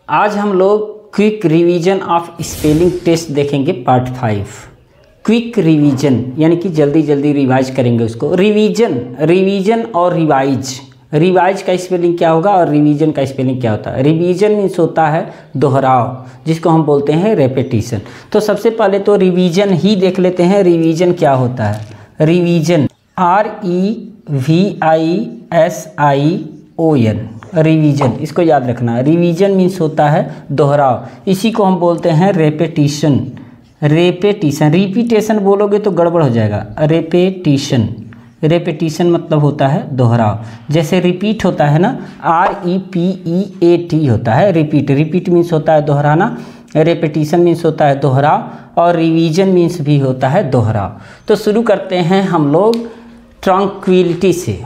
आज हम लोग quick revision of spelling test देखेंगे पार्ट 5। क्विक रिवीजन यानी कि जल्दी जल्दी रिवाइज करेंगे उसको। रिवीजन और रिवाइज का स्पेलिंग क्या होगा और रिवीजन का स्पेलिंग क्या होता है। रिवीजन मीन्स होता है दोहराव, जिसको हम बोलते हैं रेपिटेशन। तो सबसे पहले तो रिवीजन ही देख लेते हैं। रिवीजन क्या होता है? रिवीजन REVISION, रिवीजन, इसको याद रखना। रिवीजन मीन्स होता है दोहराव, इसी को हम बोलते हैं रेपिटेशन। रिपीटेशन बोलोगे तो गड़बड़ हो जाएगा। रेपिटेशन मतलब होता है दोहराव। जैसे रिपीट होता है ना, REPEAT होता है रिपीट मीन्स होता है दोहराना। रेपिटेशन मीन्स होता है दोहराव और रिवीजन मीन्स भी होता है दोहराव। तो शुरू करते हैं हम लोग ट्रंक्विलिटी से।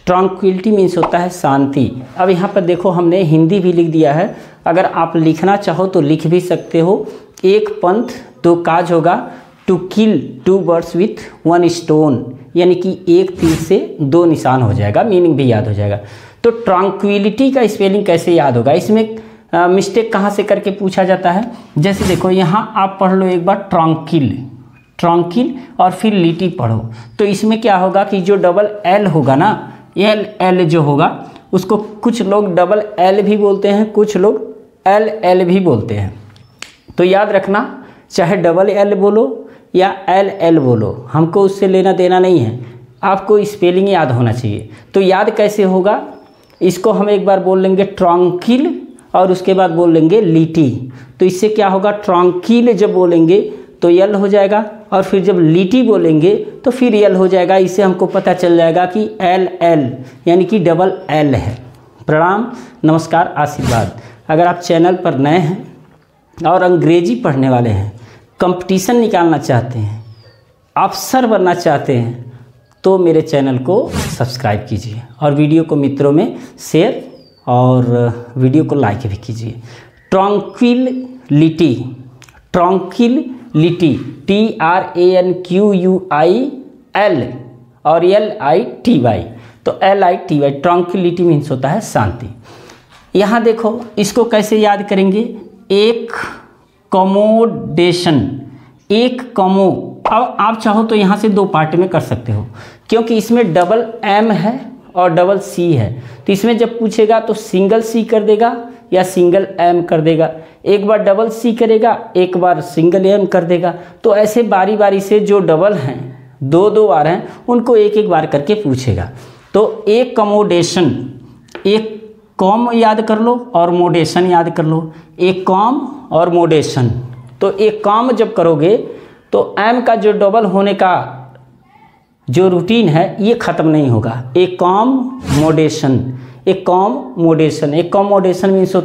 ट्रंक्विलिटी मीन्स होता है शांति। अब यहाँ पर देखो हमने हिंदी भी लिख दिया है, अगर आप लिखना चाहो तो लिख भी सकते हो। एक पंथ दो काज होगा, to kill 2 birds with 1 stone, यानी कि एक तीर से 2 निशान हो जाएगा, मीनिंग भी याद हो जाएगा। तो ट्रंक्विलिटी का स्पेलिंग कैसे याद होगा? इसमें मिस्टेक कहाँ से करके पूछा जाता है। जैसे देखो यहाँ आप पढ़ लो एक बार ट्रंकिल और फिर लिटी पढ़ो, तो इसमें क्या होगा कि जो डबल एल होगा ना, एल जो होगा उसको कुछ लोग डबल एल भी बोलते हैं, कुछ लोग एल भी बोलते हैं। तो याद रखना, चाहे डबल एल बोलो या एल बोलो, हमको उससे लेना देना नहीं है, आपको स्पेलिंग याद होना चाहिए। तो याद कैसे होगा? इसको हम एक बार बोल लेंगे ट्रंकिल और उसके बाद बोल लेंगे लिटी। तो इससे क्या होगा? ट्रंकिल जब बोलेंगे तो यल हो जाएगा और फिर जब लिटी बोलेंगे तो फिर यल हो जाएगा। इससे हमको पता चल जाएगा कि एल यानी कि डबल एल है। प्रणाम, नमस्कार, आशीर्वाद। अगर आप चैनल पर नए हैं और अंग्रेजी पढ़ने वाले हैं, कंपटीशन निकालना चाहते हैं, अफसर बनना चाहते हैं, तो मेरे चैनल को सब्सक्राइब कीजिए और वीडियो को मित्रों में शेयर और वीडियो को लाइक भी कीजिए। ट्रंक्विलिटी TRANQUIL और LITY, तो LITY ट्रंक्विलिटी मीन्स होता है शांति। यहाँ देखो इसको कैसे याद करेंगे? एक अब आप चाहो तो यहाँ से 2 पार्ट में कर सकते हो, क्योंकि इसमें डबल M है और डबल C है। तो इसमें जब पूछेगा तो सिंगल C कर देगा या सिंगल M कर देगा, एक बार डबल C करेगा, एक बार सिंगल M कर देगा। तो ऐसे बारी बारी से जो डबल हैं, 2 बार हैं, उनको एक बार करके पूछेगा। तो एक कॉम याद कर लो और मोडेशन याद कर लो। एक कॉम और मोडेशन। तो एक कॉम जब करोगे तो M का जो डबल होने का जो रूटीन है ये ख़त्म नहीं होगा। एक कॉम मोडेशन मीन्स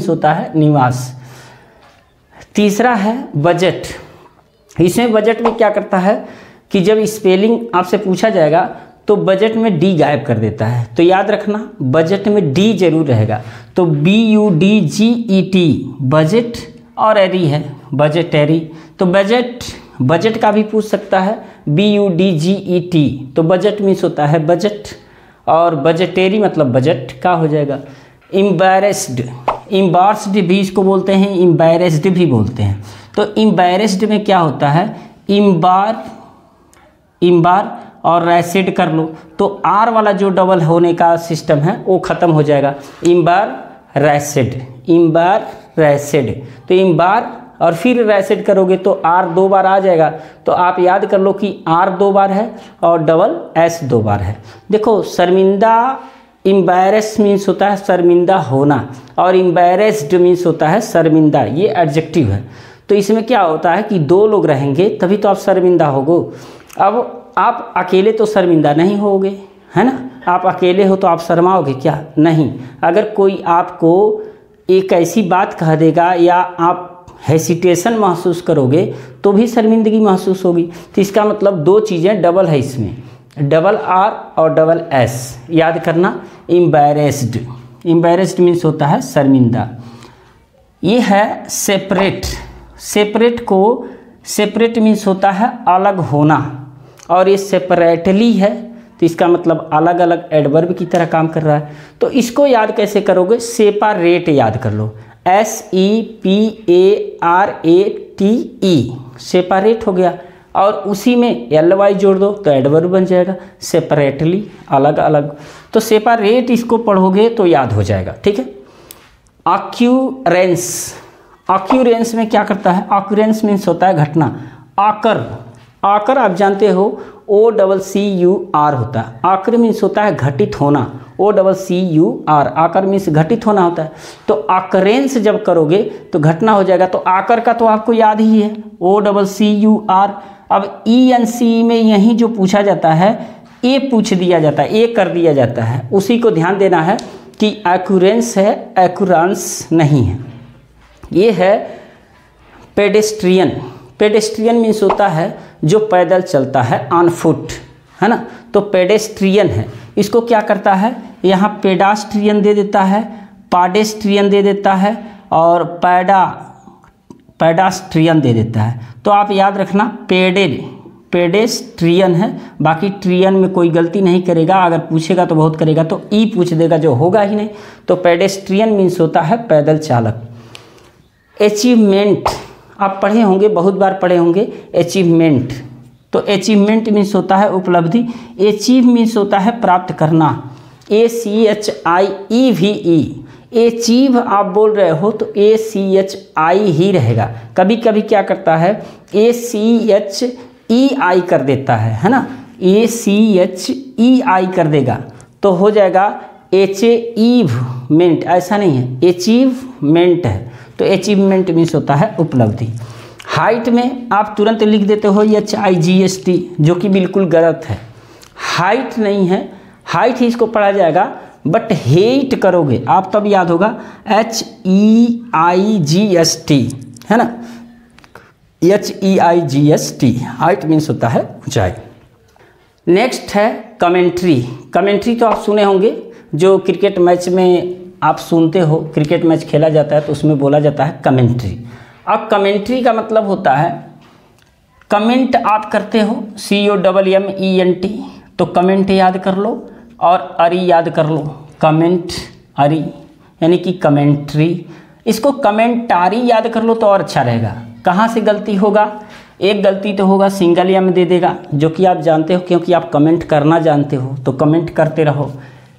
होता है निवास। तीसरा है बजट। इसमें बजट में क्या करता है कि जब स्पेलिंग आपसे पूछा जाएगा तो बजट में डी गायब कर देता है। तो याद रखना, बजट में डी जरूर रहेगा। तो BUDGET बजट और एरी है, बजटेरी। तो बजट का भी पूछ सकता है, BUDGET। तो बजट मीन्स होता है बजट और बजटेरी मतलब बजट का हो जाएगा। एम्बारस्ड भी इसको बोलते हैं, एम्बैरेस्ड भी बोलते हैं। तो एम्बैरेस्ड में क्या होता है? इम्बार और रैसिड कर लो, तो आर वाला जो डबल होने का सिस्टम है वो ख़त्म हो जाएगा। इम्बार रैसिड। तो इम्बार और फिर रैसिड करोगे तो आर 2 बार आ जाएगा। तो आप याद कर लो कि आर 2 बार है और डबल एस 2 बार है। देखो शर्मिंदा, एम्बैरेस मीन्स होता है शर्मिंदा होना और एम्बैरेस्ड मीन्स होता है शर्मिंदा, ये एडजेक्टिव है। तो इसमें क्या होता है कि 2 लोग रहेंगे तभी तो आप शर्मिंदा होगो। अब आप अकेले तो शर्मिंदा नहीं होगे, है ना? आप अकेले हो तो आप शर्माओगे क्या? नहीं। अगर कोई आपको एक ऐसी बात कह देगा या आप हेसिटेशन महसूस करोगे तो भी शर्मिंदगी महसूस होगी। तो इसका मतलब 2 चीज़ें डबल है इसमें, डबल आर और डबल एस। याद करना, एम्बैरेस्ड मीन्स होता है शर्मिंदा। ये है सेपरेट मीन्स होता है अलग होना और ये सेपरेटली है तो इसका मतलब अलग अलग एडवर्ब की तरह काम कर रहा है। तो इसको याद कैसे करोगे, सेपारेट याद कर लो, SEPARATE, सेपारेट हो गया, और उसी में ly जोड़ दो तो एडवर्ब बन जाएगा, सेपरेटली, अलग अलग। तो सेपारेट इसको पढ़ोगे तो याद हो जाएगा, ठीक है। ऑक्यूरेंस, ऑक्यूरेंस में क्या करता है, ऑक्यूरेंस मीन्स होता है घटना। आकर, आकर आप जानते हो OCCUR होता है, आकर मीन्स होता है घटित होना, OCCUR, आकर मीन्स घटित होना होता है। तो ऑकरेंस जब करोगे तो घटना हो जाएगा। तो आकर का तो आपको याद ही है, OCCUR। अब ENC में यही जो पूछा जाता है, ए पूछ दिया जाता है, ए कर दिया जाता है, उसी को ध्यान देना है कि एक्यूरेंस है, एक्यूरेंस नहीं है। ये है पेडेस्ट्रियन, पेडेस्ट्रियन मीन्स होता है जो पैदल चलता है, ऑन फुट, है ना। तो पेडेस्ट्रियन है, इसको क्या करता है, यहाँ पेडास्ट्रियन दे देता है, पाडेस्ट्रियन दे देता है, और पैडास्ट्रियन दे देता है। तो आप याद रखना पेडेस्ट्रियन है, बाकी ट्रियन में कोई गलती नहीं करेगा, अगर पूछेगा तो बहुत करेगा, तो ई पूछ देगा जो होगा ही नहीं। तो पेडेस्ट्रियन मीन्स होता है पैदल चालक। अचीवमेंट आप पढ़े होंगे, बहुत बार पढ़े होंगे अचीवमेंट। तो अचीवमेंट मीन्स होता है उपलब्धि, अचीव मीन्स होता है प्राप्त करना, ACHIEVE, अचीव आप बोल रहे हो तो ACHI ही रहेगा। कभी कभी क्या करता है, ACHEI कर देता है ना, ACHEI कर देगा तो हो जाएगा अचीवमेंट, ऐसा नहीं है, अचीवमेंट है। तो अचीवमेंट मीन्स होता है उपलब्धि। हाइट में आप तुरंत लिख देते हो HIGHT, जो कि बिल्कुल गलत है, हाइट नहीं है, हाइट ही इसको पढ़ा जाएगा, बट हेट करोगे आप तब याद होगा, HEIGST, है ना, HEIGST, हाइट मीन्स होता है ऊंचाई। नेक्स्ट है कमेंट्री। कमेंट्री तो आप सुने होंगे, जो क्रिकेट मैच में आप सुनते हो, क्रिकेट मैच खेला जाता है तो उसमें बोला जाता है कमेंट्री। अब कमेंट्री का मतलब होता है, कमेंट आप करते हो, COMMENT, तो कमेंट याद कर लो और अरी याद कर लो, कमेंट अरी यानी कि कमेंट्री। इसको कमेंटारी याद कर लो तो और अच्छा रहेगा। कहाँ से गलती होगा, एक गलती तो होगा, सिंगल एम दे देगा, जो कि आप जानते हो क्योंकि आप कमेंट करना जानते हो, तो कमेंट करते रहो।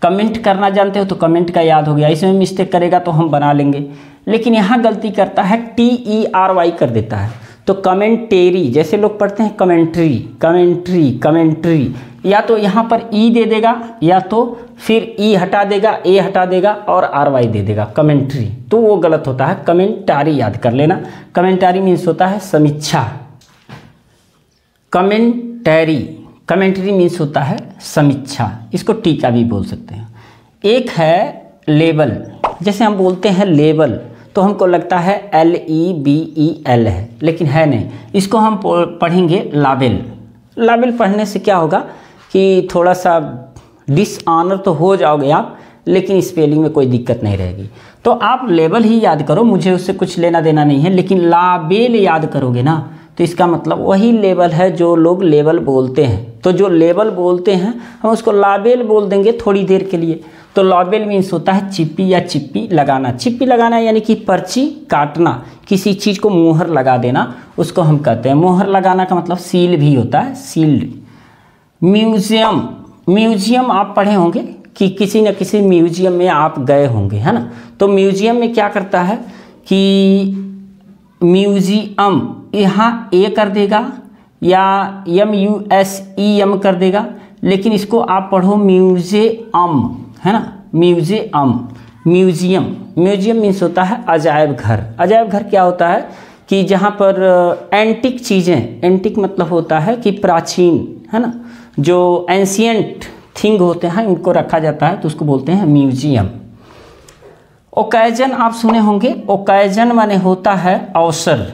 कमेंट करना जानते हो तो कमेंट का याद हो गया, इसमें मिस्टेक करेगा तो हम बना लेंगे। लेकिन यहाँ गलती करता है, TERY कर देता है, तो कमेंटेरी, जैसे लोग पढ़ते हैं कमेंट्री, कमेंट्री, कमेंट्री, या तो यहाँ पर ई दे देगा या तो फिर ई हटा देगा, ए हटा देगा और RY दे देगा, कमेंट्री, तो वो गलत होता है। कमेंटारी याद कर लेना, कमेंटारी मीन्स होता है समीक्षा। कमेंटरी, कमेंट्री मीन्स होता है समीक्षा, इसको टीका भी बोल सकते हैं। एक है लेबल, जैसे हम बोलते हैं लेबल तो हमको लगता है LEBEL है, लेकिन है नहीं, इसको हम पढ़ेंगे लाबेल। लाबेल पढ़ने से क्या होगा कि थोड़ा सा डिसऑनर तो हो जाओगे आप, लेकिन स्पेलिंग में कोई दिक्कत नहीं रहेगी। तो आप लेबल ही याद करो, मुझे उससे कुछ लेना देना नहीं है, लेकिन लाबेल याद करोगे ना तो इसका मतलब वही लेबल है जो लोग लेबल बोलते हैं। तो जो लेबल बोलते हैं हम उसको लाबेल बोल देंगे थोड़ी देर के लिए। तो लाबेल मीन्स होता है चिप्पी या चिप्पी लगाना। चिप्पी लगाना यानी कि पर्ची काटना, किसी चीज़ को मोहर लगा देना, उसको हम कहते हैं। मोहर लगाना का मतलब सील भी होता है, सील्ड। म्यूजियम, म्यूजियम आप पढ़े होंगे कि किसी न किसी म्यूजियम में आप गए होंगे, है ना। तो म्यूजियम में क्या करता है कि म्यूजियम यहाँ ए कर देगा या MUSEM कर देगा, लेकिन इसको आप पढ़ो म्यूजियम, है ना, म्यूजियम। म्यूजियम, म्यूजियम मीन्स होता है अजायब घर। अजायब घर क्या होता है कि जहाँ पर एंटिक चीज़ें, एंटिक मतलब होता है कि प्राचीन, है ना, जो एंशियंट थिंग होते हैं उनको रखा जाता है, तो उसको बोलते हैं म्यूजियम। ओकेजन आप सुने होंगे, ओकेजन माने होता है अवसर,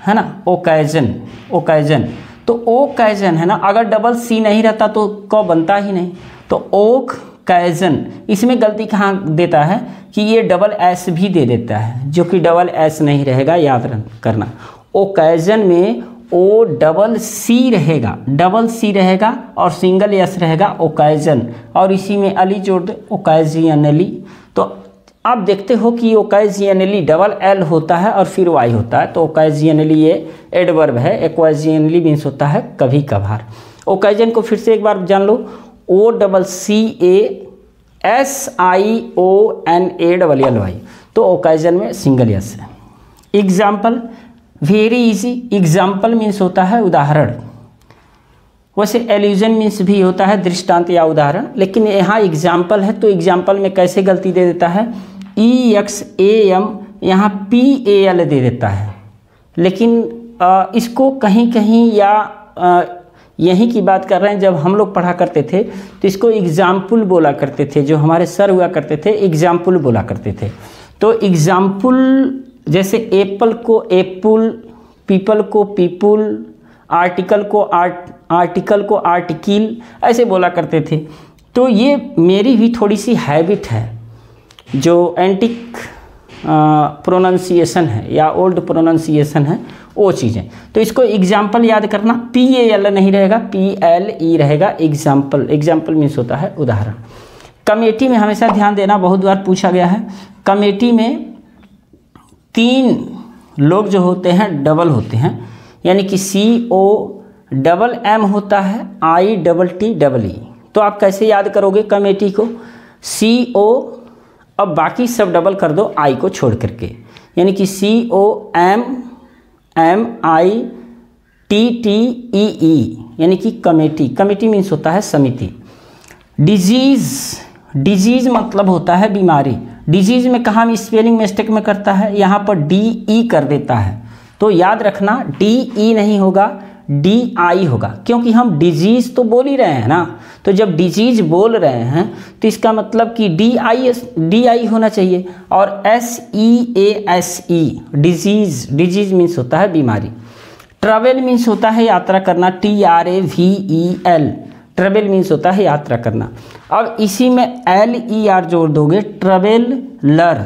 है ना, ओकेजन, ओकेजन। तो ओकेजन है ना, अगर डबल सी नहीं रहता तो क बनता ही नहीं, तो ओक कैजन। इसमें गलती कहाँ देता है कि ये डबल एस भी दे देता है, जो कि डबल एस नहीं रहेगा, याद करना। ओकेजन में ओ डबल सी रहेगा, डबल सी रहेगा और सिंगल एस रहेगा ओकेजन, और इसी में अली जोड़ दे ओकेजियनली। तो आप देखते हो कि ओकेजियनली डबल एल होता है और फिर वाई होता है, तो ओकेजियनली ये एडवर्ब है, ओकेजियनली मीन्स होता है कभी कभार। ओकेजन को फिर से एक बार जान लो, O double C A S I O N A double L Y, तो ओकेजन में सिंगल एस है। Example very easy, example means होता है उदाहरण, वैसे एल्यूजन मीन्स भी होता है दृष्टांत या उदाहरण, लेकिन यहाँ एग्जाम्पल है तो एग्जाम्पल में कैसे गलती दे देता है, ई एक्स ए एम यहाँ पी ए एल दे देता है, लेकिन इसको कहीं कहीं या यहीं की बात कर रहे हैं, जब हम लोग पढ़ा करते थे तो इसको एग्जाम्पल बोला करते थे, जो हमारे सर हुआ करते थे एग्जाम्पल बोला करते थे। तो एग्जाम्पल जैसे एप्पल को एप्पल, पीपल को पीपुल, आर्टिकल को आर्टिकल को आर्टिकल, ऐसे बोला करते थे। तो ये मेरी भी थोड़ी सी हैबिट है, जो एंटिक प्रोनाउंसिएशन है या ओल्ड प्रोनाउंसिएशन है वो चीज़ें। तो इसको एग्जाम्पल याद करना, पी ए एल नहीं रहेगा, पी एल ई रहेगा, एग्जाम्पल। एग्जाम्पल मीन्स होता है उदाहरण। कमेटी में हमेशा ध्यान देना, बहुत बार पूछा गया है, कमेटी में 3 लोग जो होते हैं डबल होते हैं, यानी कि सी ओ डबल एम होता है, I double T double E. तो आप कैसे याद करोगे कमेटी को, सी ओ, अब बाकी सब डबल कर दो आई को छोड़ करके, यानी कि C O M M I T T E E, यानी कि कमेटी। कमेटी मीन्स होता है समिति। डिजीज़, डिजीज़ मतलब होता है बीमारी। डिजीज़ में कहाँ हम स्पेलिंग मिस्टेक में करता है, यहाँ पर डी ई कर देता है, तो याद रखना डी ई नहीं होगा, डी आई होगा, क्योंकि हम डिजीज़ तो बोल ही रहे हैं ना। तो जब डिजीज़ बोल रहे हैं तो इसका मतलब कि डी आई होना चाहिए, और S E A S E, disease. Disease means होता है बीमारी। ट्रैवल मीन्स होता है यात्रा करना, T R A V E L, travel means होता है यात्रा करना। अब इसी में एल ई आर जोड़ दोगे, ट्रैवलर,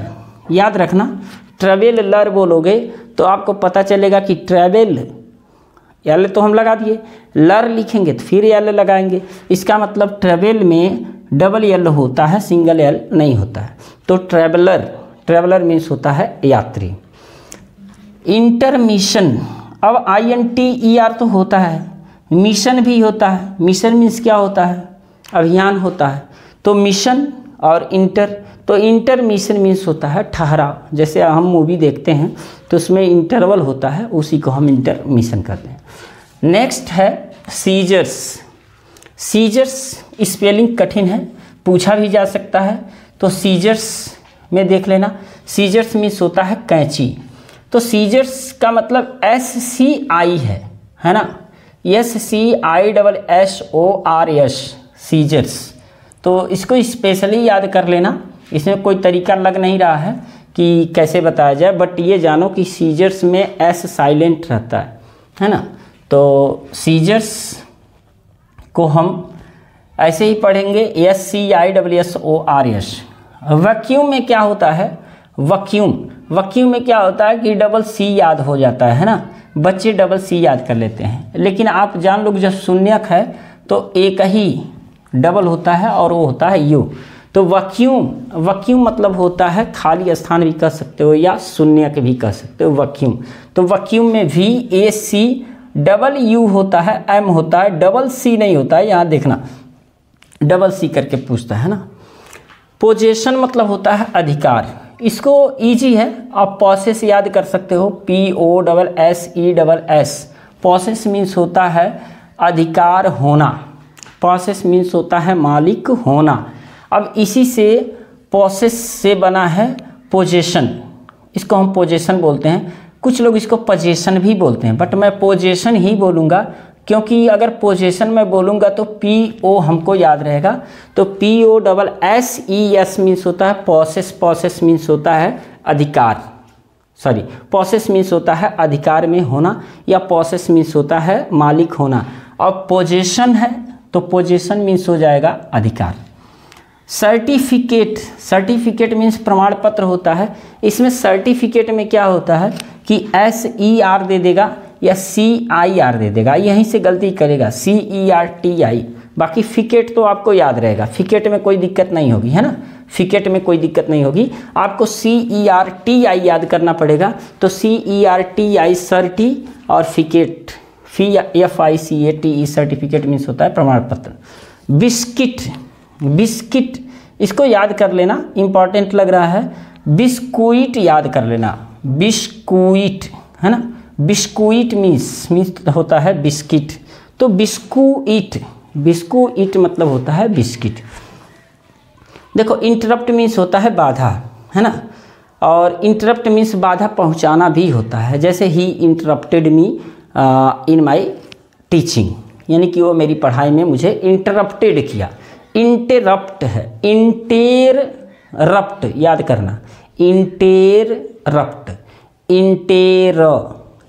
याद रखना। ट्रैवलर बोलोगे तो आपको पता चलेगा कि ट्रैवल, एल तो हम लगा दिए, लर लिखेंगे तो फिर एल लगाएंगे, इसका मतलब ट्रैवल में डबल एल होता है, सिंगल एल नहीं होता है। तो ट्रैवलर, ट्रैवलर मीन्स होता है यात्री। इंटरमिशन, अब I N T E R तो होता है, मिशन भी होता है। मिशन मीन्स क्या होता है, अभियान होता है। तो मिशन और इंटर, तो इंटरमिशन मीन्स होता है ठहराव। जैसे हम मूवी देखते हैं तो उसमें इंटरवल होता है, उसी को हम इंटरमिशन कहते हैं। नेक्स्ट है सीजर्स। सीजर्स स्पेलिंग कठिन है, पूछा भी जा सकता है, तो सीजर्स में देख लेना। सीजर्स मीन्स होता है कैंची। तो सीजर्स का मतलब एस सी आई है ना, S C I double S O R S, scissors. तो इसको स्पेशली याद कर लेना, इसमें कोई तरीका लग नहीं रहा है कि कैसे बताया जाए, बट ये जानो कि सीजर्स में एस साइलेंट रहता है ना। तो सीजर्स को हम ऐसे ही पढ़ेंगे, S C I W S O R S. Vacuum में क्या होता है, वैक्यूम, वैक्यूम में क्या होता है कि डबल सी याद हो जाता है ना, बच्चे डबल सी याद कर लेते हैं, लेकिन आप जान लो जब शून्यक है तो एक ही डबल होता है और वो होता है यू। तो वैक्यूम, वैक्यूम मतलब होता है खाली स्थान भी कह सकते हो या शून्यक भी कह सकते हो, वैक्यूम। तो वैक्यूम में V A C double U होता है, एम होता है, डबल सी नहीं होता है, यहाँ देखना डबल सी करके पूछता है ना। पोजेशन मतलब होता है अधिकार, इसको इजी है, आप पॉसेस याद कर सकते हो, P O double S E double S. Possess means होता है अधिकार होना, पॉसेस मीन्स होता है मालिक होना। अब इसी से पॉसेस से बना है पोजेशन, इसको हम पोजेशन बोलते हैं। कुछ लोग इसको पोजेशन भी बोलते हैं, बट मैं पोजेशन ही बोलूँगा, क्योंकि अगर पोजेशन में बोलूँगा तो पी ओ हमको याद रहेगा। तो P O double S E S means होता है पॉसेस, पॉसेस मीन्स होता है अधिकार, सॉरी पॉसेस मीन्स होता है अधिकार में होना, या पॉसेस मीन्स होता है मालिक होना। और पोजेशन है तो पोजेशन मीन्स हो जाएगा अधिकार। सर्टिफिकेट, सर्टिफिकेट मीन्स प्रमाण पत्र होता है। इसमें सर्टिफिकेट में क्या होता है कि एस ई आर दे देगा, या CIR दे देगा, यहीं से गलती करेगा CERTI। बाकी फिकेट तो आपको याद रहेगा, फिकेट में कोई दिक्कत नहीं होगी, है ना, फिकेट में कोई दिक्कत नहीं होगी। आपको CERTI याद करना पड़ेगा, तो CERTI सर्टी और फिकेट FICATE सर्टिफिकेट मीन्स होता है प्रमाण पत्र। बिस्किट, बिस्किट इसको याद कर लेना, इंपॉर्टेंट लग रहा है। बिस्कुइट याद कर लेना, बिस्कुइट, है ना, बिस्कुइट मीन्स होता है बिस्किट, तो बिस्कुइट, बिस्कुइट मतलब होता है बिस्किट। देखो इंटरप्ट मीन्स होता है बाधा, है ना, और इंटरप्ट मीन्स बाधा पहुंचाना भी होता है। जैसे ही interrupted me in my teaching, यानी कि वो मेरी पढ़ाई में मुझे इंटरप्टेड किया। इंटरप्ट है, इंटेरप्ट याद करना, इंटेरप्ट,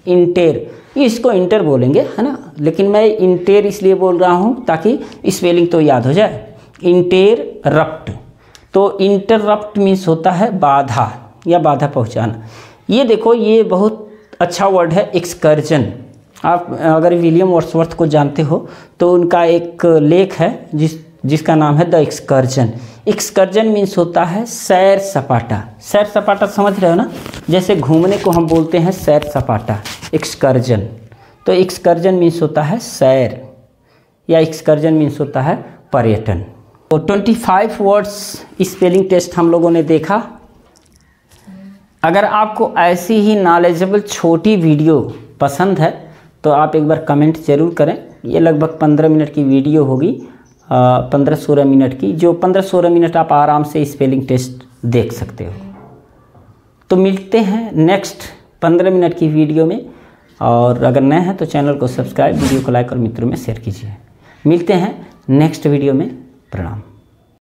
इंटेर, इसको इंटर बोलेंगे, है ना, लेकिन मैं इंटेर इसलिए बोल रहा हूँ ताकि स्पेलिंग तो याद हो जाए। इंटेरप्ट, तो इंटरप्ट मीन्स होता है बाधा या बाधा पहुँचाना। ये देखो ये बहुत अच्छा वर्ड है एक्सकर्जन। आप अगर विलियम वर्ड्सवर्थ को जानते हो तो उनका एक लेख है जिसका नाम है द एक्सकर्जन। एक्सकर्जन मीन्स होता है सैर सपाटा। सैर सपाटा समझ रहे हो ना, जैसे घूमने को हम बोलते हैं सैर सपाटा, एक्सकर्जन। तो एक्सकर्जन मीन्स होता है सैर या एक्सकर्जन मीन्स होता है पर्यटन। तो 25 वर्ड्स स्पेलिंग टेस्ट हम लोगों ने देखा। अगर आपको ऐसी ही नॉलेजेबल छोटी वीडियो पसंद है तो आप एक बार कमेंट ज़रूर करें। ये लगभग 15 मिनट की वीडियो होगी, 15-16 मिनट की, जो 15-16 मिनट आप आराम से स्पेलिंग टेस्ट देख सकते हो। तो मिलते हैं नेक्स्ट 15 मिनट की वीडियो में, और अगर नए हैं तो चैनल को सब्सक्राइब, वीडियो को लाइक और मित्रों में शेयर कीजिए। मिलते हैं नेक्स्ट वीडियो में। प्रणाम।